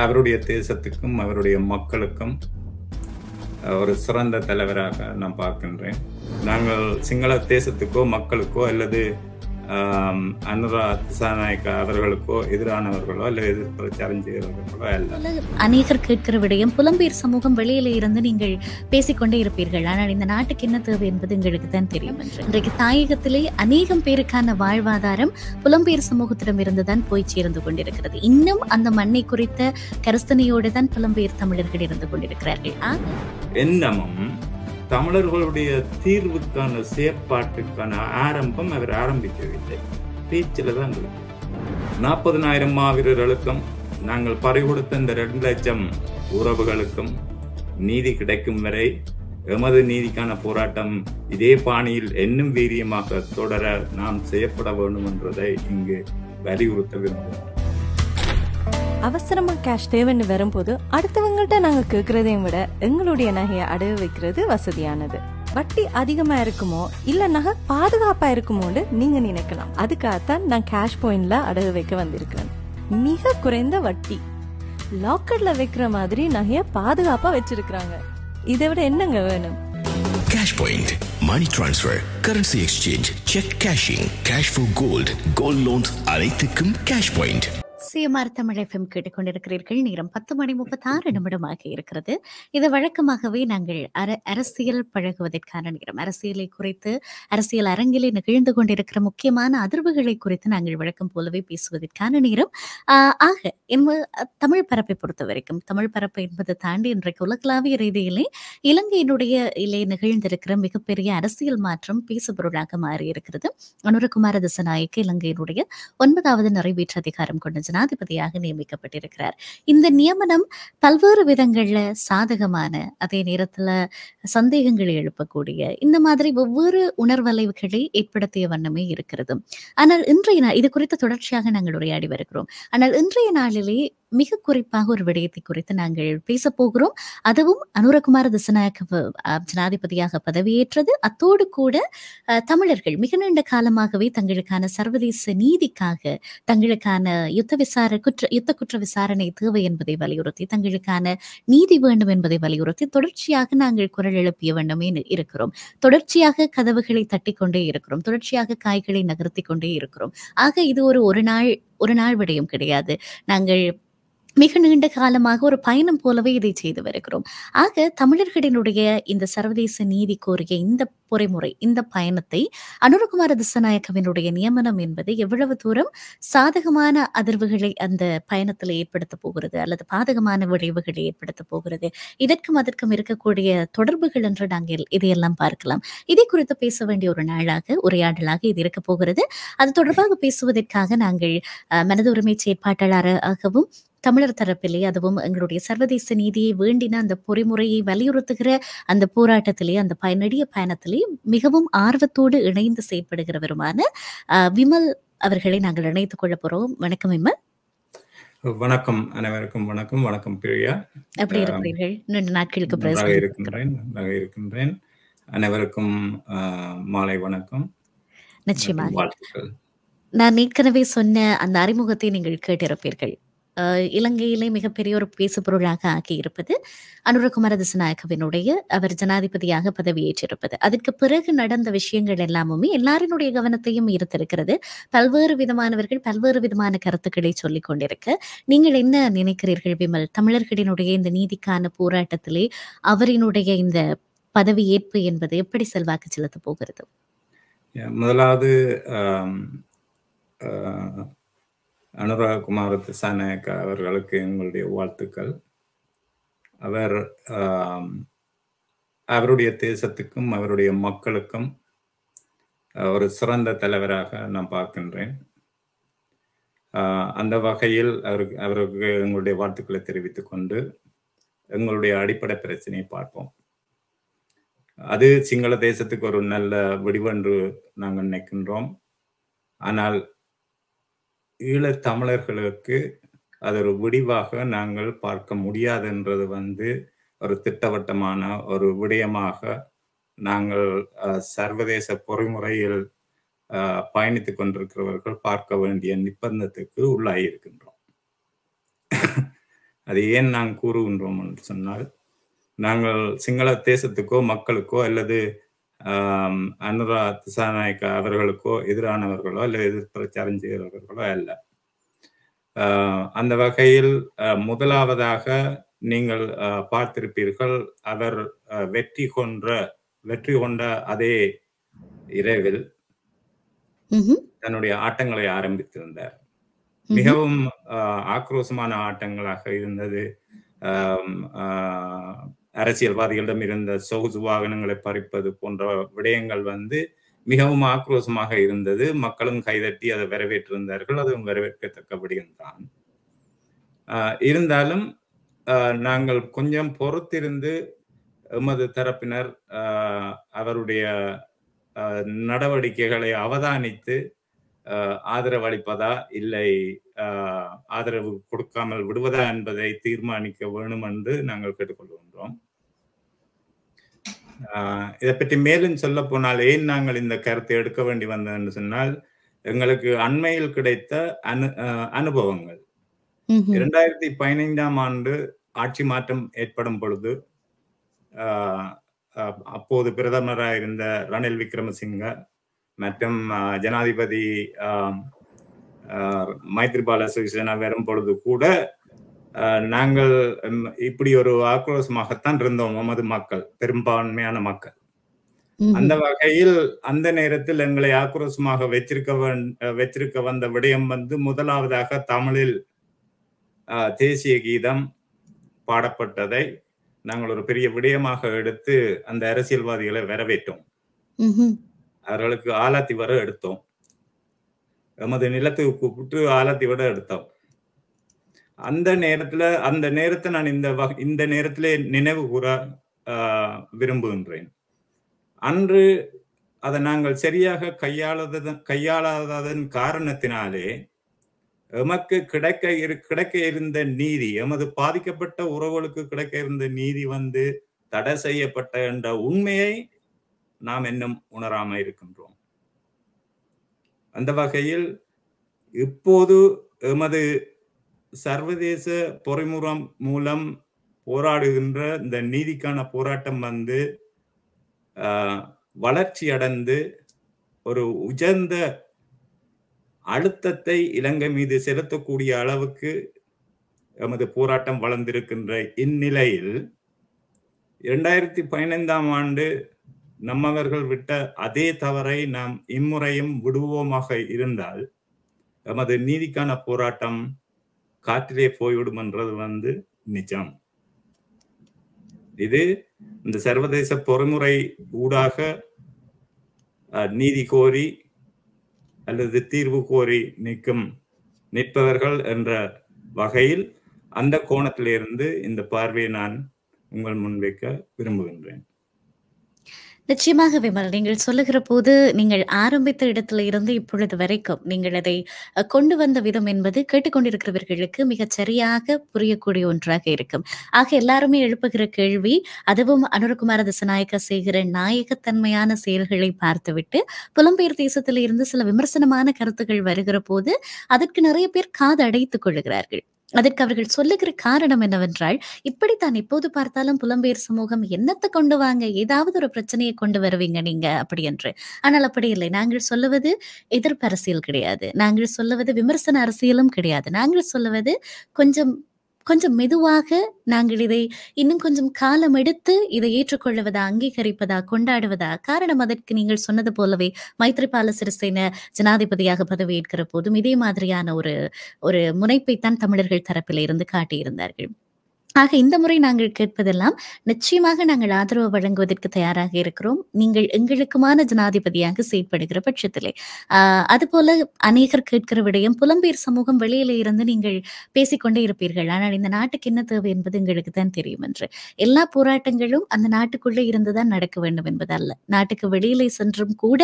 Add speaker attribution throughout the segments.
Speaker 1: அவருடைய தேசத்துக்கும் அவருடைய மக்களுக்கும் ஒரு சிறந்த தலைவராக நான் பார்க்கின்றேன். நாங்கள் சிங்கள தேசத்துக்கோ மக்களுக்கோ அல்லது அனுரா திசாநாயக்கா அவர்களுக்கோ எதிரானவர்களோ அல்ல எதிர் பிரச்சாரம் செய்கிறவர்களோ அல்ல.
Speaker 2: அநேகர் கேட்கிற விடயம், புலம்பெயர் சமூகம் வெளியில இருந்து நீங்கள் பேசிக்கொண்டே இருப்பீர்கள், ஆனால் இந்த நாட்டுக்கு என்ன தேவை என்பது எங்களுக்கு தான் தெரியும். இன்றைக்கு தாயகத்திலே அநேகம் பேருக்கான வாழ்வாதாரம் புலம்பெயர் சமூகத்திடம் இருந்துதான் போய் சேர்ந்து கொண்டிருக்கிறது. இன்னும் அந்த மண்ணை குறித்த கருத்தனையோடு தான் புலம்பெயர் தமிழர்கள் இருந்து கொண்டிருக்கிறார்கள்.
Speaker 1: என்னமும் தமிழர்களுடைய தீர்வுக்கான செயற்பாட்டுக்கான ஆரம்பம் அவர் ஆரம்பிக்கவில்லை, பேச்சில தான் இருக்கு. 40,000 மாவீரர்களுக்கும் நாங்கள் பறிகொடுத்த இந்த 2 லட்சம் உறவுகளுக்கும் நீதி கிடைக்கும் வரை எமது நீதிக்கான போராட்டம் இதே பாணியில் இன்னும் வீரியமாக தொடர நாம் செய்யப்பட வேண்டும் என்றதை இங்கு வலியுறுத்த விரும்புகிறோம்.
Speaker 3: அவசரமா கேஷ் தேவைன்னு வரும்போது அடுத்தவங்கள்ட்ட நாங்க கேட்கறதையும் விட எங்களுடைய நகையை அடகு வைக்கிறது வசதியானது. வட்டி அதிகமா இருக்குமோ இல்ல நகை பாதுகாப்பா இருக்குமோன்னு நீங்க நினைக்கலாம். அதுக்காகத்தான் நான் கேஷ் பாயிண்ட்ல அடகு வைக்க வந்திருக்கேன். மிக குறைந்த வட்டி, லாக்கர்ல வைக்கிற மாதிரி நகைய பாதுகாப்பா வச்சிருக்காங்க. இதை விட என்னங்க வேணும்?
Speaker 4: Cash Point, money transfer, currency exchange, check cashing, cash for gold, gold loans அனைத்துக்கும் Cash Point.
Speaker 2: CMR Tamil FM கேட்டுக்கொண்டிருக்கிறீர்கள். நேரம் 10:36 இருக்கிறது. இது வழக்கமாகவே நாங்கள் அரசியல் பழகுவதற்கான நேரம். அரசியலை குறித்து, அரசியல் அரங்கிலே நிகழ்ந்து கொண்டிருக்கிற முக்கியமான அதிர்வுகளை குறித்து நாங்கள் வழக்கம் போலவே பேசுவதற்கான நேரம். ஆக தமிழ் பரப்பை பொறுத்த வரைக்கும், தமிழ் பரப்பு என்பதை தாண்டி இன்றைக்கு உலகளாவிய ரீதியிலே இலங்கையினுடைய நிகழ்ந்திருக்கிற மிகப்பெரிய அரசியல் மாற்றம் பேசுபொருளாக மாறியிருக்கிறது. அனுரகுமார திசாநாயக்க இலங்கையினுடைய 9வது நிறைவேற்று அதிகாரம் கொண்ட ஜனாதிபதியாக நியமிக்கப்பட்டிருக்கிறார். இந்த நியமனம் பல்வேறு விதங்கள்ல சாதகமான, அதே நேரத்துல சந்தேகங்களை எழுப்பக்கூடிய, இந்த மாதிரி ஒவ்வொரு உணர்வலைவுகளை ஏற்படுத்திய வண்ணமே இருக்கிறது. ஆனால் இன்றைய நாள் இது குறித்து தொடர்ச்சியாக நாங்கள் உரையாடி வருகிறோம். ஆனால் இன்றைய நாளிலே மிக குறிப்பாக ஒரு விடயத்தை குறித்து நாங்கள் பேச போகிறோம். அதுவும் அனுரகுமார திசாநாயக்க ஜனாதிபதியாக பதவியேற்றது. அத்தோடு கூட தமிழர்கள் மிக நீண்ட காலமாகவே தங்களுக்கான சர்வதேச நீதிக்காக, தங்களுக்கான யுத்த குற்ற விசாரணை தேவை என்பதை வலியுறுத்தி, தங்களுக்கான நீதி வேண்டும் என்பதை வலியுறுத்தி தொடர்ச்சியாக நாங்கள் குரல் எழுப்பிய வண்ணமே இருக்கிறோம். தொடர்ச்சியாக கதவுகளை தட்டி கொண்டே இருக்கிறோம். தொடர்ச்சியாக காய்களை நகர்த்தி கொண்டே இருக்கிறோம். ஆக இது ஒரு நாள் விடயம் கிடையாது. நாங்கள் மிக நீண்ட காலமாக ஒரு பயணம் போலவே இதை செய்து வருகிறோம். ஆக தமிழர்களினுடைய இந்த சர்வதேச நீதி கோரிய இந்த பொறிமுறை, இந்த பயணத்தை அனுரகுமார திசாநாயக்கவினுடைய நியமனம் என்பது எவ்வளவு தூரம் சாதகமான அதிர்வுகளை அந்த பயணத்தில் ஏற்படுத்த போகிறது அல்லது பாதகமான விளைவுகளை ஏற்படுத்த போகிறது, இதற்கும் அதற்கும் இருக்கக்கூடிய தொடர்புகள் என்று நாங்கள் இதையெல்லாம் பார்க்கலாம். இதை குறித்து பேச வேண்டிய ஒரு நாளாக, உரையாடலாக இது இருக்க போகிறது. அது தொடர்பாக பேசுவதற்காக நாங்கள் மனது உரிமை செயற்பாட்டாளராகவும் தமிழர் தரப்பிலே, அதுவும் எங்களுடைய சர்வதேச நீதியை வேண்டின அந்த பொறிமுறையை வலியுறுத்துகிற அந்த போராட்டத்திலே, அந்த நெடிய பயணத்திலே மிகவும் ஆர்வத்தோடு இணைந்து செயற்படுகிறவருமான விமல் அவர்களை நாங்கள் இணைத்துக் கொள்ள போறோம். வணக்கம் விமல்.
Speaker 1: வணக்கம் அனைவருக்கும். வணக்கம். வணக்கம் பிரியா.
Speaker 2: எப்படி இருக்கிறீர்கள்? 2 நாட்களுக்கு
Speaker 1: இருக்கின்றேன். அனைவருக்கும் மாலை வணக்கம்.
Speaker 2: நிச்சயமாக.
Speaker 1: வாழ்த்துக்கள்.
Speaker 2: நான் ஏற்கனவே சொன்ன அந்த அறிமுகத்தை நீங்கள் கேட்டிருப்பீர்கள். இலங்கையிலே மிகப்பெரிய ஒரு பேசுபொருளாக ஆக்கியிருப்பது அனுரகுமார திசாநாயக்கவினுடைய அவர் ஜனாதிபதியாக பதவியேற்றிருப்பது. அதற்கு பிறகு நடந்த விஷயங்கள் எல்லாமுமே எல்லாரினுடைய கவனத்தையும் ஈர்த்திருக்கிறது. பல்வேறு விதமானவர்கள் பல்வேறு விதமான கருத்துக்களை சொல்லிக் கொண்டிருக்க, நீங்கள் என்ன நினைக்கிறீர்கள் விமல்? தமிழர்களினுடைய இந்த நீதிக்கான போராட்டத்திலே அவரினுடைய இந்த பதவியேற்பு என்பது எப்படி செல்வாக்கு செலுத்த போகிறது?
Speaker 1: முதலாவது அனுரகுமார திசாநாயக்கா அவர்களுக்கு எங்களுடைய வாழ்த்துக்கள். அவர் அவருடைய தேசத்துக்கும் அவருடைய மக்களுக்கும் ஒரு சிறந்த தலைவராக நான் பார்க்கின்றேன். அந்த வகையில் அவருக்கு எங்களுடைய வாழ்த்துக்களை தெரிவித்துக் கொண்டு எங்களுடைய அடிப்படை பிரச்சனையை பார்ப்போம். அது சிங்கள தேசத்துக்கு ஒரு நல்ல விடிவென்று நாங்கள் நினைக்கின்றோம். ஆனால் ஈழத் தமிழர்களுக்கு அது ஒரு விடிவாக நாங்கள் பார்க்க முடியாது என்றது ஒரு திட்டவட்டமான ஒரு விடயமாக நாங்கள் சர்வதேச பொறிமுறையில் பயணித்துக் கொண்டிருக்கிறவர்கள் பார்க்க வேண்டிய நிர்பந்தத்துக்கு உள்ளாகியிருக்கின்றோம். அது ஏன் நாங்கள் கூறுகின்றோம் என்று சொன்னால், நாங்கள் சிங்கள தேசத்துக்கோ மக்களுக்கோ அல்லது அனுரா திசாநாயக்க அவர்களுக்கோ எதிரானவர்களோ அல்லது எதிர்பிரச்சாரம் செய்கிறவர்களோ அல்ல. அந்த வகையில் முதலாவதாக நீங்கள் பார்த்திருப்பீர்கள், அவர் வெற்றி கொண்ட அதே இரவில் தன்னுடைய ஆட்டங்களை ஆரம்பித்திருந்தார். மிகவும் ஆக்ரோஷமான ஆட்டங்களாக இருந்தது. அரசியல்வாதிகளிடம் இருந்த சொகுசு வாகனங்களை பறிப்பது போன்ற விடயங்கள் மிகவும் ஆக்ரோஷமாக இருந்தது. மக்களும் கைதட்டி அதை வரவேற்றிருந்தார்கள். அதுவும் வரவேற்கத்தக்க விடயம்தான். இருந்தாலும் நாங்கள் கொஞ்சம் பொறுத்திருந்து எமது தரப்பினர் அவருடைய நடவடிக்கைகளை அவதானித்து ஆதரவு அளிப்பதா இல்லை ஆதரவு கொடுக்காமல் விடுவதா என்பதை தீர்மானிக்க வேண்டும் என்று நாங்கள் கேட்டுக்கொள்கின்றோம். இதை பற்றி மேலும் சொல்ல போனால், ஏன் நாங்கள் இந்த கருத்தை எடுக்க வேண்டி வந்தது சொன்னால், எங்களுக்கு அண்மையில் கிடைத்த அனுபவங்கள். 2015ஆம் ஆண்டு ஆட்சி மாற்றம் ஏற்படும் பொழுது அப்போது பிரதமராக இருந்த ரணில் விக்ரமசிங்க மற்றும் ஜனாதிபதி மைத்ரிபால சிறிசேனா வரும் பொழுது கூட நாங்கள் இப்படி ஒரு ஆக்ரோஷமாகத்தான் இருந்தோம். நமது மக்கள், பெரும்பான்மையான மக்கள். அந்த வகையில் அந்த நேரத்தில் எங்களை ஆக்ரோஷமாக வச்சிருக்க வந்த விடயம் முதலாவதாக தமிழில் தேசிய கீதம் பாடப்பட்டதை நாங்கள் ஒரு பெரிய விடயமாக எடுத்து அந்த அரசியல்வாதிகளை வரவேற்றோம். அவர்களுக்கு ஆலாத்தி வர எடுத்தோம். எமது நிலத்துக்கு கூப்பிட்டு ஆலாத்தி வர எடுத்தோம். அந்த நேரத்தை நான் இந்த நேரத்திலே நினைவு கூற விரும்புகின்றேன். அன்று அதை நாங்கள் சரியாக கையாளாததன் காரணத்தினாலே எமக்கு கிடைக்க இருந்த நீதி, எமது பாதிக்கப்பட்ட உறவுகளுக்கு கிடைக்க இருந்த நீதி தடை செய்யப்பட்ட என்ற உண்மையை நாம் இன்னும் உணராம இருக்கின்றோம். அந்த வகையில் இப்போது எமது சர்வதேச பொறிமுறை மூலம் போராடுகின்ற இந்த நீதிக்கான போராட்டம் வளர்ச்சி அடைந்து ஒரு உயர்ந்த அழுத்தத்தை இலங்கை மீது செலுத்தக்கூடிய அளவுக்கு எமது போராட்டம் வளர்ந்திருக்கின்ற இந்நிலையில் 2015ஆம் ஆண்டு நம்மவர்கள் விட்ட அதே தவறை நாம் இம்முறையும் விடுவோமாக இருந்தால் எமது நீதிக்கான போராட்டம் காற்றிலே போய்விடும் என்றது நிஜம். இது இந்த சர்வதேச பொறிமுறை ஊடாக நீதி கோரி அல்லது தீர்வு கோரி நிற்பவர்கள் என்ற வகையில் அந்த கோணத்திலிருந்து இந்த பார்வையை நான் உங்கள் முன்வைக்க விரும்புகின்றேன்.
Speaker 2: நிச்சயமாக விமல், நீங்கள் சொல்லுகிற போது நீங்கள் ஆரம்பித்த இடத்துல இருந்து இப்பொழுது வரைக்கும் நீங்கள் அதை கொண்டு வந்த விதம் என்பது கேட்டுக்கொண்டிருக்கிறவர்களுக்கு மிகச் சரியாக புரியக்கூடிய ஒன்றாக இருக்கும். ஆக எல்லாருமே எழுப்புகிற கேள்வி, அதுவும் அனுரகுமார திசாநாயக்க செய்கிற நாயகத்தன்மையான செயல்களை பார்த்துவிட்டு புலம்பெயர் தேசத்தில் இருந்து சில விமர்சனமான கருத்துக்கள் வருகிற போது அதற்கு நிறைய பேர் காது அடைத்துக் கொள்ளுகிறார்கள். அதற்கு அவர்கள் சொல்லுகிற காரணம் என்னவென்றால், இப்படித்தான் எப்போது பார்த்தாலும் புலம்பெயர் சமூகம் என்னத்தை கொண்டு வாங்க, ஏதாவது ஒரு பிரச்சனையை கொண்டு வருவீங்க நீங்க அப்படி என்று. ஆனால் அப்படி இல்லை. நாங்கள் சொல்லுவது எதிர்ப்பு அரசியல் கிடையாது, நாங்கள் சொல்லுவது விமர்சன அரசியலும் கிடையாது. நாங்கள் சொல்லுவது கொஞ்சம் மெதுவாக நாங்கள் இதை இன்னும் கொஞ்சம் காலம் எடுத்து இதை ஏற்றுக்கொள்வதா, அங்கீகரிப்பதா, கொண்டாடுவதா. காரணம் அதற்கு நீங்கள் சொன்னது போலவே மைத்ரிபால சிறிசேன ஜனாதிபதியாக பதவியேற்கிற போதும் இதே மாதிரியான ஒரு முனைப்பைத்தான் தமிழர்கள் தரப்பில் இருந்து காட்டியிருந்தார்கள். ஆக இந்த முறை நாங்கள் கேட்பதெல்லாம், நிச்சயமாக நாங்கள் ஆதரவு வழங்குவதற்கு தயாராக இருக்கிறோம், நீங்கள் எங்களுக்குமான ஜனாதிபதியாக செயற்படுகிற பட்சத்திலே. அதுபோல அநேகர் கேட்கிற விடயம், புலம்பெயர் சமூகம் வெளியில இருந்து நீங்கள் பேசிக்கொண்டே இருப்பீர்கள், ஆனால் இந்த நாட்டுக்கு என்ன தேவை என்பது எங்களுக்கு தான் தெரியும் என்று. எல்லா போராட்டங்களும் அந்த நாட்டுக்குள்ளே இருந்துதான் நடக்க வேண்டும் என்பது அல்ல. நாட்டுக்கு வெளியிலே சென்றும் கூட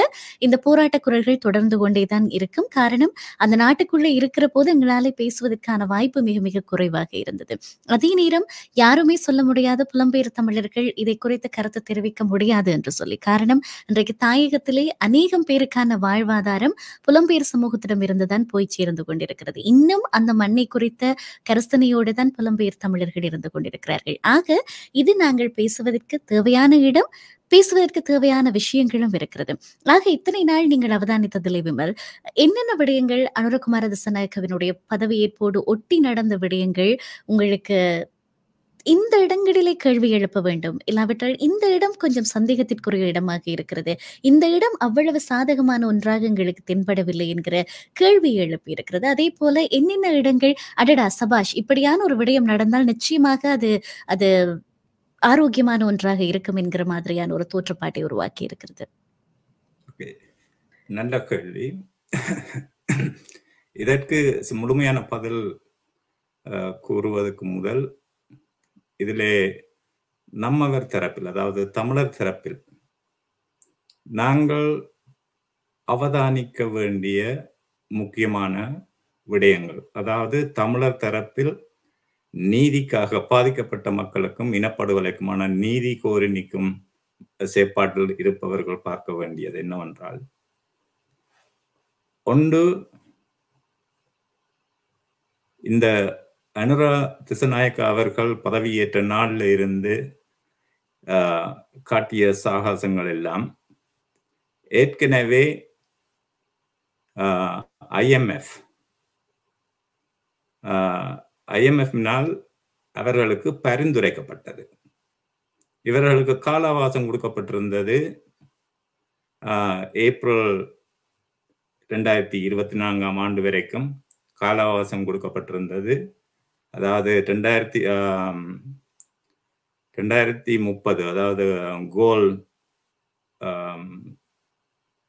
Speaker 2: இந்த போராட்ட குரல்கள் தொடர்ந்து கொண்டேதான் இருக்கும். காரணம், அந்த நாட்டுக்குள்ளே இருக்கிற போது எங்களாலே பேசுவதற்கான வாய்ப்பு மிக மிக குறைவாக இருந்தது. அதே நேரம் நேரம் யாருமே சொல்ல முடியாத புலம்பெயர் தமிழர்கள் இதை குறித்து கருத்து தெரிவிக்க முடியாது என்று சொல்லி. காரணம், இன்றைக்கு தாயகத்திலே அநேகம் பேருக்கான வாழ்வாதாரம் புலம்பெயர் சமூகத்திடம் இருந்துதான் போய் சேர்ந்து கொண்டிருக்கிறது. இன்னும் அந்த மண்ணை குறித்த கரிசனையோடு தான் புலம்பெயர் தமிழர்கள் இருந்து கொண்டிருக்கிறார்கள். ஆக இது நாங்கள் பேசுவதற்கு தேவையான இடம், பேசுவதற்கு தேவையான விஷயங்களும் இருக்கிறது. ஆக இத்தனை நாள் நீங்கள் அவதானித்ததிலே விமல், என்னென்ன விடயங்கள் அனுரகுமார திசாநாயக்கவினுடைய பதவியேற்போடு ஒட்டி நடந்த விடயங்கள் உங்களுக்கு இந்த இடங்களிலே கேள்வி எழுப்ப வேண்டும், இல்லாவிட்டால் இந்த இடம் கொஞ்சம் சந்தேகத்திற்குரிய இடமாக இருக்கிறது, இந்த இடம் அவ்வளவு சாதகமான ஒன்றாக எங்களுக்கு தென்படவில்லை என்கிற கேள்வி எழுப்பி இருக்கிறது. அதே போல என்னென்ன இடங்கள் அடடா சபாஷ் இப்படியான ஒரு விடயம் நடந்தால் நிச்சயமாக அது ஆரோக்கியமான ஒன்றாக இருக்கும் என்கிற மாதிரியான ஒரு தோற்றப்பாட்டை உருவாக்கி இருக்கிறது?
Speaker 1: நல்ல கேள்வி. இதற்கு முழுமையான பதில் கூறுவதற்கு முதல் இதிலே நம்மவர் தரப்பில், அதாவது தமிழர் தரப்பில் நாங்கள் அவதானிக்க வேண்டிய முக்கியமான விடயங்கள், அதாவது தமிழர் தரப்பில் நீதிக்காக பாதிக்கப்பட்ட மக்களுக்கும் இனப்படுகொலைக்குமான நீதி கோரி நிற்கும் செயற்பாட்டில் இருப்பவர்கள் பார்க்க வேண்டியது என்னவென்றால், ஒன்று, இந்த அனுரா திசாநாயக்க அவர்கள் பதவியேற்ற நாளில் இருந்து காட்டிய சாகசங்கள் எல்லாம் ஏற்கனவே ஐஎம்எஃப்னால் அவர்களுக்கு பரிந்துரைக்கப்பட்டது. இவர்களுக்கு கால அவகாசம் கொடுக்கப்பட்டிருந்தது. ஏப்ரல் 2024 வரைக்கும் கால அவகாசம் கொடுக்கப்பட்டிருந்தது. அதாவது 2030, அதாவது கோல்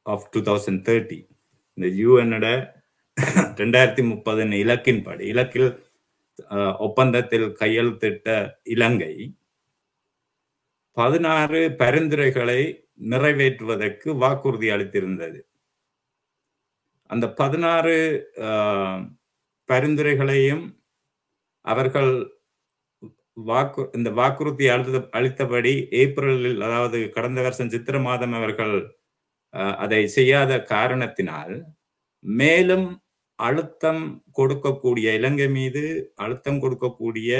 Speaker 1: ஆஃப் 2030, இந்த யூஎனோட 2030 இலக்கின்படி, இலக்கில் ஒப்பந்தத்தில் கையெழுத்திட்ட இலங்கை 16 பரிந்துரைகளை நிறைவேற்றுவதற்கு வாக்குறுதி அளித்திருந்தது. அந்த 16 பரிந்துரைகளையும் அவர்கள் இந்த வாக்குறுதி அளித்தபடி ஏப்ரலில், அதாவது கடந்த வருஷம் சித்திரை மாதம் அவர்கள் அதை செய்யாத காரணத்தினால் மேலும் அழுத்தம் கொடுக்கக்கூடிய, இலங்கை மீது அழுத்தம் கொடுக்கக்கூடிய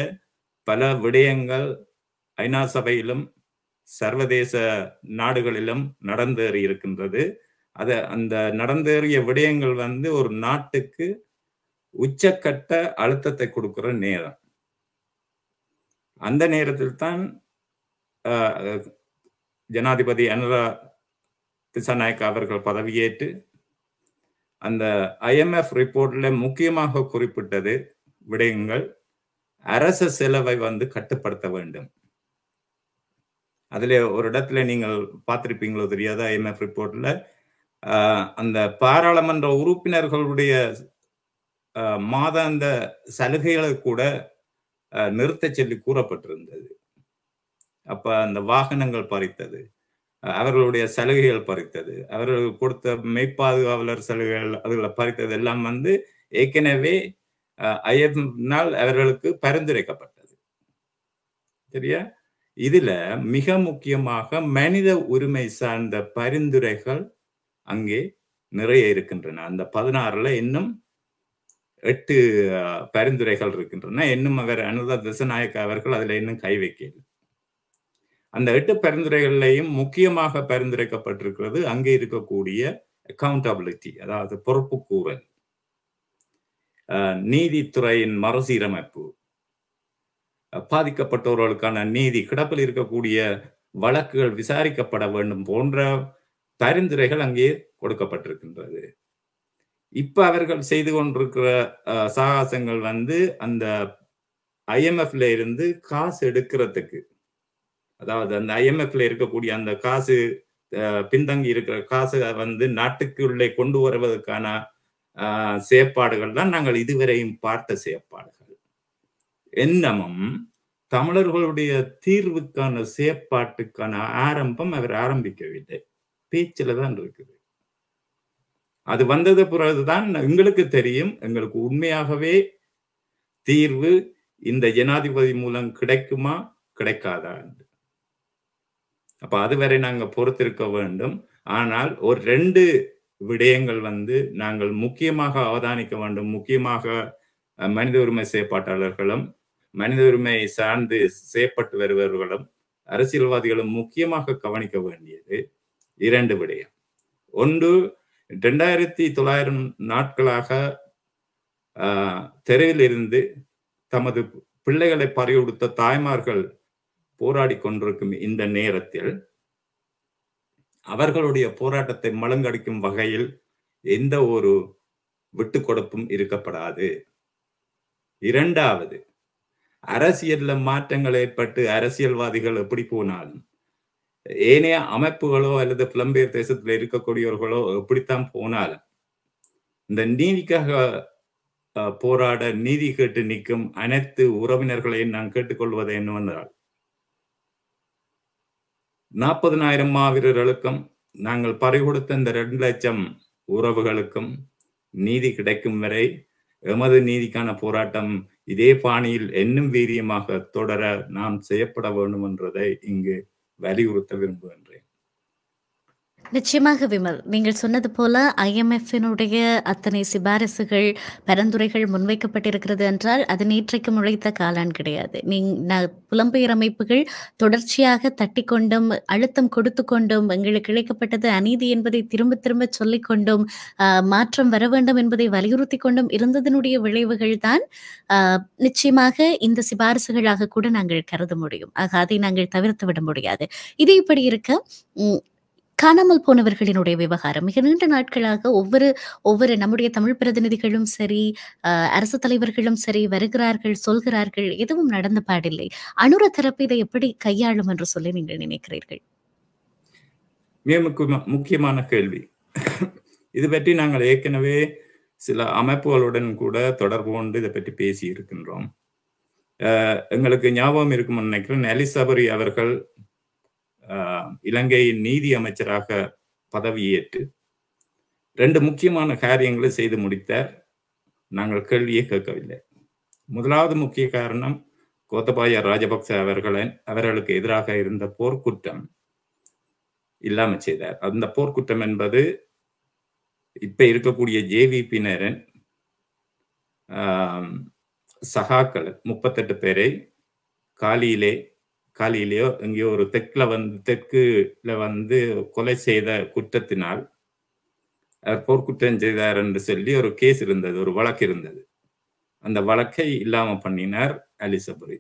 Speaker 1: பல விடயங்கள் ஐநா சபையிலும் சர்வதேச நாடுகளிலும் நடந்தேறி இருக்கின்றது. அந்த நடந்தேறிய விடயங்கள் ஒரு நாட்டுக்கு உச்சக்கட்ட அழுத்தத்தை கொடுக்கிற நேரம். அந்த நேரத்தில் தான் ஜனாதிபதி அனுரா திசாநாயக்க அவர்கள் பதவியேற்று அந்த IMF ரிப்போர்ட்ல முக்கியமாக குறிப்பிட்டது விடயங்கள், அரச செலவை கட்டுப்படுத்த வேண்டும். அதுல ஒரு இடத்துல நீங்கள் பார்த்திருப்பீங்களோ தெரியாத, IMF ரிப்போர்ட்ல அந்த பாராளுமன்ற உறுப்பினர்களுடைய மாதாந்த சலுகைகளை கூட நிறுத்த சொல்லி கூறப்பட்டிருந்தது. அப்ப அந்த வாகனங்கள் பறித்தது, அவர்களுடைய சலுகைகள் பறித்தது, அவர்கள் கொடுத்த மெய்ப்பாதுகாவலர் சலுகைகள் அதுகளை பறித்தது எல்லாம் ஏற்கனவே IMF-னால் அவர்களுக்கு பரிந்துரைக்கப்பட்டது. சரியா? இதுல மிக முக்கியமாக மனித உரிமை சார்ந்த பரிந்துரைகள் அங்கே நிறைய இருக்கின்றன. அந்த 16ல இன்னும் 8 பரிந்துரைகள் இருக்கின்றன. இன்னும் அவர் அனுரா திசாநாயக்க அவர்கள் அதுல இன்னும் கை வைக்கல. அந்த 8 பரிந்துரைகளையும் முக்கியமாக பரிந்துரைக்கப்பட்டிருக்கிறது அங்கே இருக்கக்கூடிய அக்கௌண்டபிலிட்டி, அதாவது பொறுப்பு கூறல், நீதித்துறையின் மறுசீரமைப்பு, பாதிக்கப்பட்டவர்களுக்கான நீதி, கிடப்பில் இருக்கக்கூடிய வழக்குகள் விசாரிக்கப்பட வேண்டும் போன்ற பரிந்துரைகள் அங்கே கொடுக்கப்பட்டிருக்கின்றது. இப்ப அவர்கள் செய்து கொண்டிருக்கிற சாகசங்கள் அந்த IMF-ல இருந்து காசு எடுக்கிறதுக்கு, அதாவது அந்த IMF-ல இருக்கக்கூடிய அந்த காசு, பின்தங்கி இருக்கிற காசு நாட்டுக்குள்ளே கொண்டு வருவதற்கான செயற்பாடுகள் தான் நாங்கள் இதுவரையும் பார்த்த செயற்பாடுகள். என்னமும் தமிழர்களுடைய தீர்வுக்கான செயற்பாட்டுக்கான ஆரம்பம் அவர் ஆரம்பிக்கவில்லை, பேச்சில தான் இருக்குது. அது வந்தது பிறகுதான் எங்களுக்கு தெரியும், எங்களுக்கு உண்மையாகவே தீர்வு இந்த ஜனாதிபதி மூலம் கிடைக்குமா கிடைக்காதா என்று. அப்ப அதுவரை நாங்க பொறுத்திருக்க வேண்டும். ஆனால் ஒரு 2 விடயங்கள் நாங்கள் முக்கியமாக அவதானிக்க வேண்டும். முக்கியமாக மனித உரிமை செயற்பாட்டாளர்களும் மனித உரிமை சார்ந்து செயற்பட்டு வருபவர்களும் அரசியல்வாதிகளும் முக்கியமாக கவனிக்க வேண்டியது 2 விடயம். ஒன்று, 2900 நாட்களாக தெருவில் இருந்து தமது பிள்ளைகளை பறிகொடுத்த தாய்மார்கள் போராடி கொண்டிருக்கும் இந்த நேரத்தில் அவர்களுடைய போராட்டத்தை மழுங்கடிக்கும் வகையில் எந்த ஒரு விட்டு கொடுப்பும் இருக்கப்படாது. 2வது, அரசியல்ல மாற்றங்கள் ஏற்பட்டு அரசியல்வாதிகள் எப்படி போனாலும் ஏனைய அமைப்புகளோ அல்லது புலம்பெயர் தேசத்தில் இருக்கக்கூடியவர்களோ எப்படித்தான் போனாலும் இந்த நீதிக்காக போராட நீதி கேட்டு நிற்கும் அனைத்து உறவினர்களையும் நான் கேட்டுக்கொள்வது என்னவென்றால் 40,000 மாவீரர்களுக்கும் நாங்கள் பறிகொடுத்த இந்த 2 லட்சம் உறவுகளுக்கும் நீதி கிடைக்கும் வரை எமது நீதிக்கான போராட்டம் இதே பாணியில் இன்னும் வீரியமாக தொடர நாம் செய்யப்பட வேண்டும் என்றதை இங்கு வலியுறுத்த விரும்புகின்றேன்.
Speaker 2: நிச்சயமாக விமல், நீங்கள் சொன்னது போல IMF-னுடைய அத்தனை சிபாரிசுகள் பரிந்துரைகள் முன்வைக்கப்பட்டிருக்கிறது என்றால் அது நேற்றைக்கு முளைத்த காலான் கிடையாது. புலம்பெயர் அமைப்புகள் தொடர்ச்சியாக தட்டிக்கொண்டும் அழுத்தம் கொடுத்து கொண்டும் எங்களுக்கு இழைக்கப்பட்டது அநீதி என்பதை திரும்ப திரும்ப சொல்லிக் கொண்டும் மாற்றம் வர வேண்டும் என்பதை வலியுறுத்தி கொண்டும் இருந்ததனுடைய விளைவுகள் தான் நிச்சயமாக இந்த சிபாரிசுகளாக கூட நாங்கள் கருத முடியும். ஆக அதை நாங்கள் தவிர்த்து விட முடியாது. இது இப்படி இருக்க காணாமல் போனவர்களினுடைய விவகாரம் மிக நீண்ட நாட்களாக ஒவ்வொரு நம்முடைய தமிழ் பிரதிநிதிகளும் சரி, அரசு தலைவர்களும் சரி வருகிறார்கள், சொல்கிறார்கள், எதுவும் நடந்த பாடில்லை. அனுர தரப்பு இதை எப்படி கையாளும் என்று சொல்லி நீங்கள் நினைக்கிறீர்கள்?
Speaker 1: மிக முக்கியமான கேள்வி. இது பற்றி நாங்கள் ஏற்கனவே சில அமைப்புகளுடன் கூட தொடர்பு கொண்டு இதை பற்றி பேசி இருக்கின்றோம். எங்களுக்கு ஞாபகம் இருக்கும் நினைக்கிறேன், எலிசபரி அவர்கள் இலங்கையின் நீதி அமைச்சராக பதவியேற்று 2 முக்கியமான காரியங்களை செய்து முடித்தார். நாங்கள் கேள்வியே கேட்கவில்லை. முதலாவது முக்கிய காரணம் கோத்தபாய ராஜபக்ச அவர்களுக்கு எதிராக இருந்த போர்க்குற்றம் இல்லாமல் செய்தார். அந்த போர்க்குற்றம் என்பது இப்ப இருக்கக்கூடிய JVP-னரின் சகாக்கள் 38 பேரை காலியிலேயோ எங்கேயோ ஒரு தெற்குல கொலை செய்த குற்றத்தினால் போர்க்குற்றம் செய்தார் என்று சொல்லி ஒரு கேஸ் இருந்தது, ஒரு வழக்கு இருந்தது. அந்த வழக்கை இல்லாம பண்ணினார் எலிசபரி.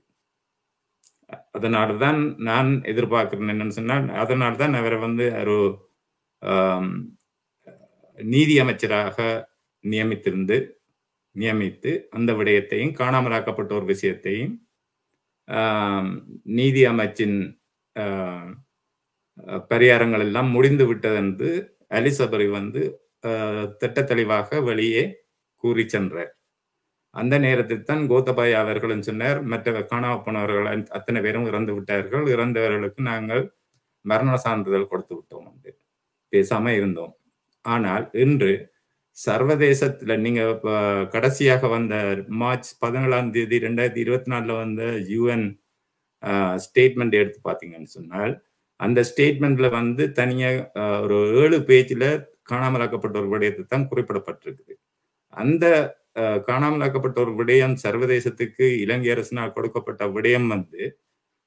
Speaker 1: அதனால்தான் நான் எதிர்பார்க்கிறேன் என்னன்னு சொன்னால், அதனால்தான் அவரை ஒரு நீதி அமைச்சராக நியமித்து அந்த விடயத்தையும் காணாமலாக்கப்பட்ட ஒரு விஷயத்தையும் நீதி அமைச்சின் பரிகாரங்கள் எல்லாம் முடிந்து விட்டது என்று எலிசபரி திட்ட தெளிவாக வெளியே கூறி சென்றார். அந்த நேரத்தில் தான் கோத்தபாய அவர்களும் சொன்னார், மற்ற காணாமல் போனவர்கள் அத்தனை பேரும் இறந்து விட்டார்கள், இறந்தவர்களுக்கு நாங்கள் மரண சான்றிதழ் கொடுத்து விட்டோம் என்று பேசாம இருந்தோம். ஆனால் இன்று சர்வதேசத்துல நீங்க கடைசியாக வந்த மார்ச் 17ஆம் தேதி 2024 UN ஸ்டேட்மெண்ட் எடுத்து பார்த்தீங்கன்னு சொன்னால், அந்த ஸ்டேட்மெண்ட்ல தனியா ஒரு 7 பேஜ்ல காணாமலாக்கப்பட்ட ஒரு விடயத்தை தான் குறிப்பிடப்பட்டிருக்குது. அந்த காணாமலாக்கப்பட்ட ஒரு விடயம் சர்வதேசத்துக்கு இலங்கை அரசினால் கொடுக்கப்பட்ட விடயம்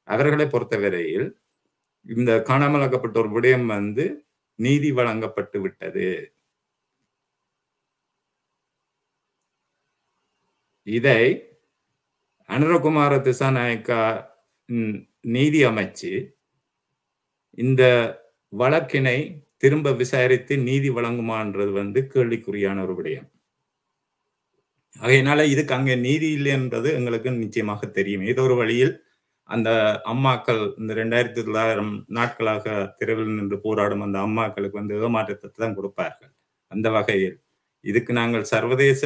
Speaker 1: அவர்களை பொறுத்தவரையில் இந்த காணாமலாக்கப்பட்ட ஒரு விடயம் நீதி வழங்கப்பட்டு விட்டது. இதை அனுரகுமார திசாநாயக்கா நீதி அமைச்சு இந்த வழக்கினை திரும்ப விசாரித்து நீதி வழங்குமான்றது கேள்விக்குறியான ஒரு விடயம். ஆகையினால இதுக்கு அங்கே நீதி இல்லை என்பது எங்களுக்கு நிச்சயமாக தெரியும். ஏதோ ஒரு வழியில் அந்த அம்மாக்கள் இந்த 2900 நாட்களாக தெருவில் நின்று போராடும் அந்த அம்மாக்களுக்கு ஏமாற்றத்தை தான் கொடுப்பார்கள். அந்த வகையில் இதுக்கு நாங்கள் சர்வதேச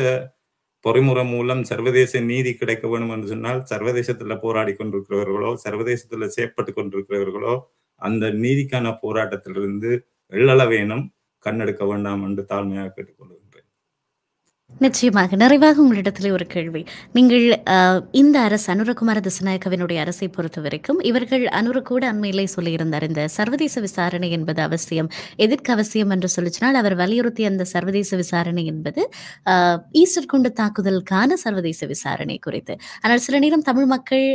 Speaker 1: பொறிமுறை மூலம் சர்வதேச நீதி கிடைக்க வேண்டும் என்று சொன்னால், சர்வதேசத்துல போராடி கொண்டிருக்கிறவர்களோ சர்வதேசத்துல செயற்பட்டு கொண்டிருக்கிறவர்களோ அந்த நீதிக்கான போராட்டத்திலிருந்து எள்ளளவேனும் கண்ணெடுக்க வேண்டாம் என்று தாழ்மையாக கேட்டுக்கொள்கின்றேன்.
Speaker 2: நிச்சயமாக. நிறைவாக உங்களிடத்திலே ஒரு கேள்வி. நீங்கள் இந்த அரசு அனுரகுமார திசாநாயக்கவினுடைய அரசை பொறுத்தவரைக்கும், இவர்கள் அனுர கூட அண்மையிலே சொல்லியிருந்தார். இந்த சர்வதேச விசாரணை என்பது அவசியம். எதற்கு அவசியம் என்று சொல்லிச்சினால், அவர் வலியுறுத்திய அந்த சர்வதேச விசாரணை என்பது அ ஈஸ்டர் குண்டு தாக்குதலுக்கான சர்வதேச விசாரணை குறித்து. ஆனால் சில நேரம் தமிழ் மக்கள்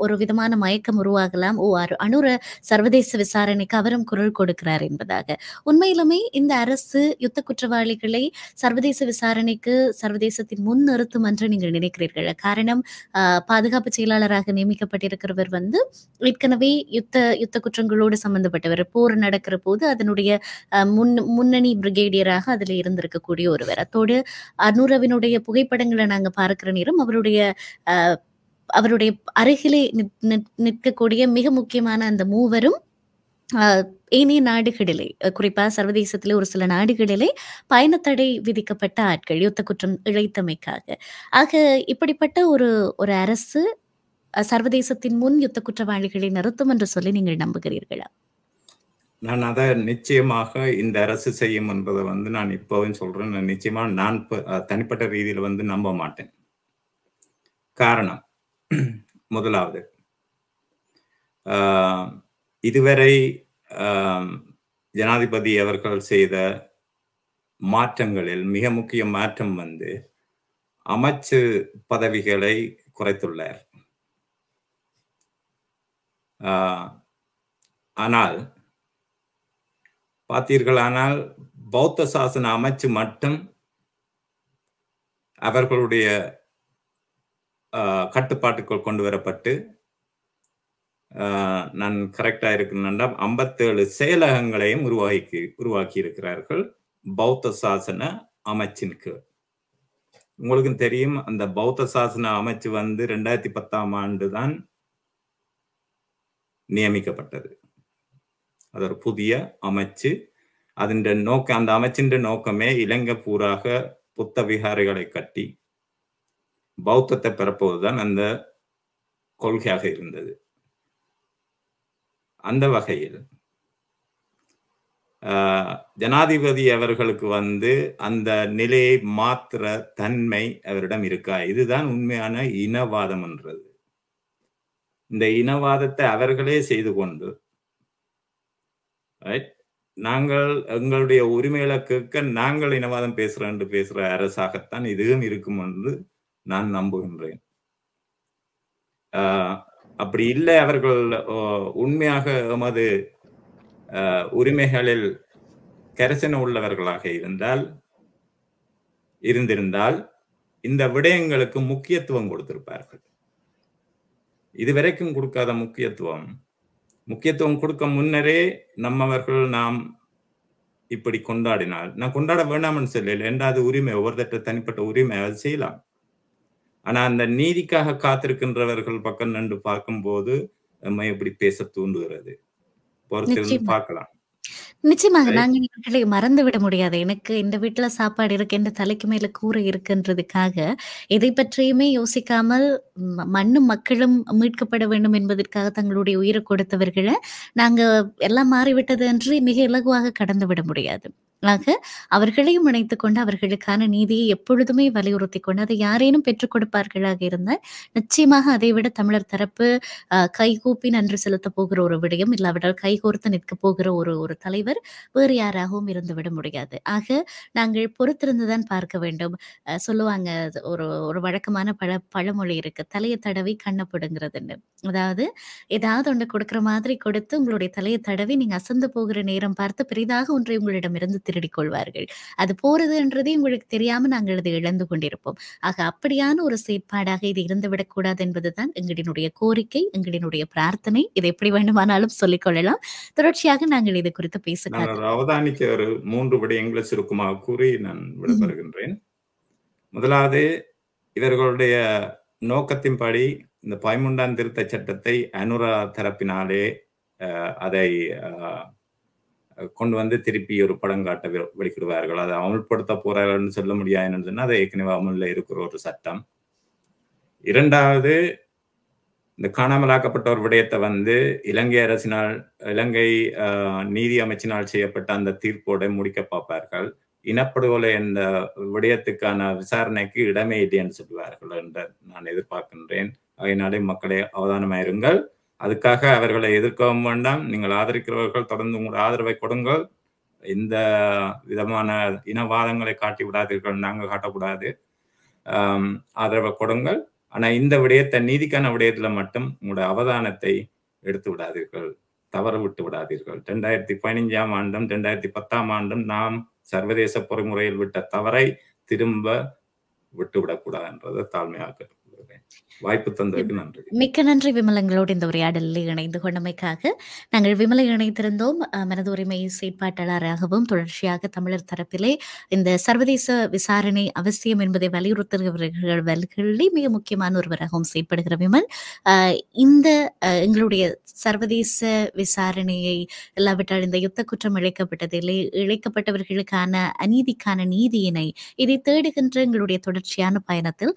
Speaker 2: ஒரு விதமான மயக்கம் உருவாகலாம். அனுர சர்வதேச விசாரணைக்கு அவரும் குரல் கொடுக்கிறார் என்பதாக. உண்மையிலுமே இந்த அரசு யுத்த குற்றவாளிகளை சர்வதேச விசாரணைக்கு சர்வதேசத்தின் முன் நிறுத்தும் என்று நீங்கள் நினைக்கிறீர்கள்? காரணம், பாதுகாப்பு செயலாளராக நியமிக்கப்பட்டிருக்கிறவர் வந்து ஏற்கனவே யுத்த குற்றங்களோடு சம்பந்தப்பட்டவர். போர் நடக்கிற போது அதனுடைய முன்னணி பிரிகேடியராக அதில் இருந்திருக்கக்கூடிய ஒருவர். அத்தோடு அனுரவினுடைய புகைப்படங்களை நாங்க பார்க்கிற நேரம் அவருடைய அருகிலே நிற்கக்கூடிய மிக முக்கியமான அந்த மூவரும் ஏனைய நாடுகளிலே, குறிப்பா சர்வதேசத்திலே ஒரு சில நாடுகளிலே பயணத்தடை விதிக்கப்பட்ட ஆட்கள், யுத்த குற்றம் இழைத்தமைக்காக. ஆக இப்படிப்பட்ட ஒரு அரசு சர்வதேசத்தின் முன் யுத்த குற்றவாளிகளை நிறுத்தும் என்று சொல்லி நீங்கள் நம்புகிறீர்களா?
Speaker 1: நான் அதை நிச்சயமாக இந்த அரசு செய்யும் என்பதை வந்து நான் இப்பவும் சொல்றேன். நிச்சயமா நான் தனிப்பட்ட ரீதியில் வந்து நம்ப மாட்டேன். காரணம், முதலாவது, இதுவரை ஜனாதிபதி அவர்கள் செய்த மாற்றங்களில் மிக முக்கிய மாற்றம் வந்து அமைச்சு பதவிகளை குறைத்துள்ளார். ஆனால் பார்த்தீர்களானால் பௌத்த சாசன அமைச்சு மட்டும் அவர்களுடைய கட்டுப்பாட்டுக்குள் கொண்டு வரப்பட்டு, நான் கரெக்டா இருக்கணும்னா 57 செயலகங்களையும் உருவாக்கி இருக்கிறார்கள் பௌத்த சாசன அமைச்சின் கீழ். உங்களுக்கு தெரியும், அந்த பௌத்த சாசன அமைச்சு வந்து 2010ஆம் ஆண்டு தான் நியமிக்கப்பட்டது. அது ஒரு புதிய அமைச்சு. அந்த அமைச்சின் நோக்கமே இலங்கை பூராக புத்த விகாரைகளை கட்டி பௌத்தத்தை பரப்புவதுதான் அந்த கொள்கையாக இருந்தது. அந்த வகையில் ஜனாதிபதி அவர்களுக்கு வந்து அந்த நிலையை மாத்திர தன்மை அவரிடம் இருக்கா? இதுதான் உண்மையான இனவாதம் என்றது. இந்த இனவாதத்தை அவர்களே செய்து கொண்டு, நாங்கள் எங்களுடைய உரிமைகளை கேட்க நாங்கள் இனவாதம் பேசுற அரசாகத்தான் இதுவும் இருக்கும் என்று நான் நம்புகின்றேன். அப்படி இல்லை, அவர்கள் உண்மையாக எமது உரிமைகளில் கரிசனை உள்ளவர்களாக இருந்திருந்தால் இந்த விடயங்களுக்கு முக்கியத்துவம் கொடுத்திருப்பார்கள். இதுவரைக்கும் கொடுக்காத முக்கியத்துவம் கொடுக்க முன்னரே நம்மவர்கள் நாம் இப்படி கொண்டாடினால், நான் கொண்டாட வேண்டாம்னு சொல்லல, என்றாவது உரிமை, ஒவ்வொருத்தட்ட தனிப்பட்ட உரிமை, அது செய்யலாம். ஆனா அந்த நீதிக்காக காத்திருக்கின்றவர்கள் பக்கம் நின்று பார்க்கும்போது நம்ம எப்படி பேச தூண்டுகிறது, பொறுத்திருந்து பார்க்கலாம்.
Speaker 2: நிச்சயமாக நாங்க இவர்களை மறந்துவிட முடியாது. எனக்கு இந்த வீட்டுல சாப்பாடு இருக்கு, என்ற தலைக்கு மேல கூரை இருக்குன்றதுக்காக எதை பற்றியுமே யோசிக்காமல் மண்ணும் மக்களும் மீட்கப்பட வேண்டும் என்பதற்காக தங்களுடைய உயிரை கொடுத்தவர்களை நாங்க எல்லாம் மாறிவிட்டது என்று மிக இலகுவாக கடந்து விட முடியாது. ஆக அவர்களையும் இணைத்துக் கொண்டு அவர்களுக்கான நீதியை எப்பொழுதுமே வலியுறுத்தி கொண்டு அதை யாரேனும் பெற்றுக் கொடுப்பார்களாக இருந்தால் நிச்சயமாக அதை விட தமிழர் தரப்பு கைகூப்பி நன்றி செலுத்த போகிற ஒரு விடயம், இல்லாவிட்டால் கைகோர்த்து நிற்க போகிற ஒரு தலைவர் வேறு யாராகவும் இருந்துவிட முடியாது. ஆக நாங்கள் பொறுத்திருந்துதான் பார்க்க வேண்டும். சொல்லுவாங்க, ஒரு வழக்கமான பழமொழி இருக்கு, தலையை தடவி கண்ணப்படுங்கிறதுன்னு. அதாவது ஏதாவது ஒன்று கொடுக்கிற மாதிரி கொடுத்து உங்களுடைய தலையை தடவி நீங்க அசந்து போகிற நேரம் பார்த்து பெரிதாக ஒன்றை உங்களிடமிருந்து திருடிக் கொள்வார்கள். அது போறதுன்றதே உங்களுக்கு தெரியாம நாங்கள் அதை இழந்து கொண்டிருப்போம். ஆக அப்படியான ஒரு செயற்பாடாக இது இருந்துவிடக் கூடாது என்பதுதான் எங்களினுடைய கோரிக்கை, எங்களினுடைய பிரார்த்தனை. இதை எப்படி வேண்டுமானாலும் சொல்லிக் கொள்ளலாம். தொடர்ச்சியாக நாங்கள் இது குறித்து பேசலாம்.
Speaker 1: அவதானிக்க ஒரு 3 விடயங்களை சுருக்கமாக கூறி நான் விடைபெறுகின்றேன். முதலாவது, இவர்களுடைய நோக்கத்தின்படி இந்த 13ஆம் திருத்த சட்டத்தை அனுரா தரப்பினாலே அதை கொண்டு வந்து திருப்பி ஒரு படம் காட்ட வெளிக்கிடுவார்கள். அதை அமல்படுத்த போறார்கள்னு சொல்ல முடியாது சொன்னா, அதை ஏற்கனவே அமல்ல இருக்கிற ஒரு சட்டம். இரண்டாவது, இந்த காணாமலாக்கப்பட்ட ஒரு விடயத்தை வந்து இலங்கை நீதி அமைச்சினால் செய்யப்பட்ட அந்த தீர்ப்போட முடிக்க பார்ப்பார்கள். இனப்படுகொலை என்ற விடயத்துக்கான விசாரணைக்கு இடமே இல்லைன்னு சொல்லுவார்கள் என்று நான் எதிர்பார்க்கின்றேன். அதனாலே மக்களை அவதானமாயிருங்கள். அதுக்காக அவர்களை எதிர்க்கவும் வேண்டாம். நீங்கள் ஆதரிக்கிறவர்கள் தொடர்ந்து உங்கள் ஆதரவை கொடுங்கள். இந்த விதமான இனவாதங்களை காட்டி விடாதீர்கள், நாங்கள் காட்டக்கூடாது. ஆதரவை கொடுங்கள். ஆனா இந்த விடயத்தை, நீதிக்கான விடயத்துல மட்டும் உங்களுடைய அவதானத்தை எடுத்து விடாதீர்கள், தவறு விட்டு விடாதீர்கள். 2015 ஆண்டும் 2010 நாம் சர்வதேச பொறிமுறையில் விட்ட தவறை திரும்ப விட்டுவிடக்கூடாது என்றதை தாழ்மையாக கேட்டுக்கொள்கிறேன். வாய்ப்பு தந்ததுக்கு நன்றி.
Speaker 2: மிக்க நன்றி விமல். எங்களோடு இந்த உரையாடலில் இணைந்து கொண்டமைக்காக. நாங்கள் விமலை இணைத்திருந்தோம். மனது உரிமை செயற்பாட்டாளராகவும் தொடர்ச்சியாக தமிழர் தரப்பிலே இந்த சர்வதேச விசாரணை அவசியம் என்பதை வலியுறுத்துகிறவர்களிலே மிக முக்கியமான ஒருவராகவும் செயற்படுகிற விமல், இந்த எங்களுடைய சர்வதேச விசாரணையை இல்லாவிட்டால் இந்த யுத்த குற்றம் இழைக்கப்பட்டதிலே இழைக்கப்பட்டவர்களுக்கான அநீதிக்கான நீதியினை இதை தேடுகின்ற எங்களுடைய தொடர்ச்சியான பயணத்தில்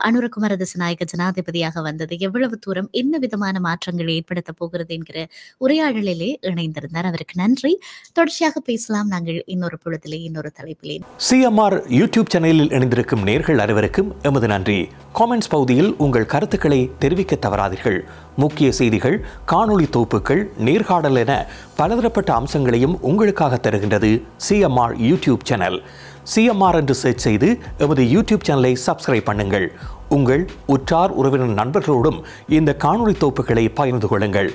Speaker 2: அனுரகுமார திசாநாயக்க ஜனாதிபதியாக வந்தது எவ்வளவு தூரம், என்ன விதமான மாற்றங்களை ஏற்படுத்த போகிறது என்கிற உரையாடலிலே இணைந்திருந்தார். அவருக்கு நன்றி. தொடர்ச்சியாக பேசலாம் நாங்கள் இன்னொரு பொழுதிலே, இன்னொரு தலைப்பிலே.
Speaker 5: CMR யூடியூப் சேனலில் இணைந்திருக்கும் நேர்கள் அனைவருக்கும் எமது நன்றி. காமெண்ட்ஸ் பகுதியில் உங்கள் கருத்துக்களை தெரிவிக்க தவறாதீர்கள். முக்கிய செய்திகள், காணொளி தொகுப்புகள், நேர்காணல் என பலதரப்பட்ட அம்சங்களையும் உங்களுக்காக தருகின்றது CMR யூடியூப் சேனல். CMR என்று சர்ச் செய்து எமது யூடியூப் சேனலை சப்ஸ்கிரைப் பண்ணுங்கள். உங்கள் உற்றார் உறவினர் நண்பர்களோடும் இந்த காணொளி தொகுப்புகளை பகிர்ந்து கொள்ளுங்கள்.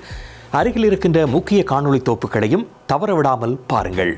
Speaker 5: அருகில் இருக்கின்ற முக்கிய காணொளி தொகுப்புகளையும் தவறவிடாமல் பாருங்கள்.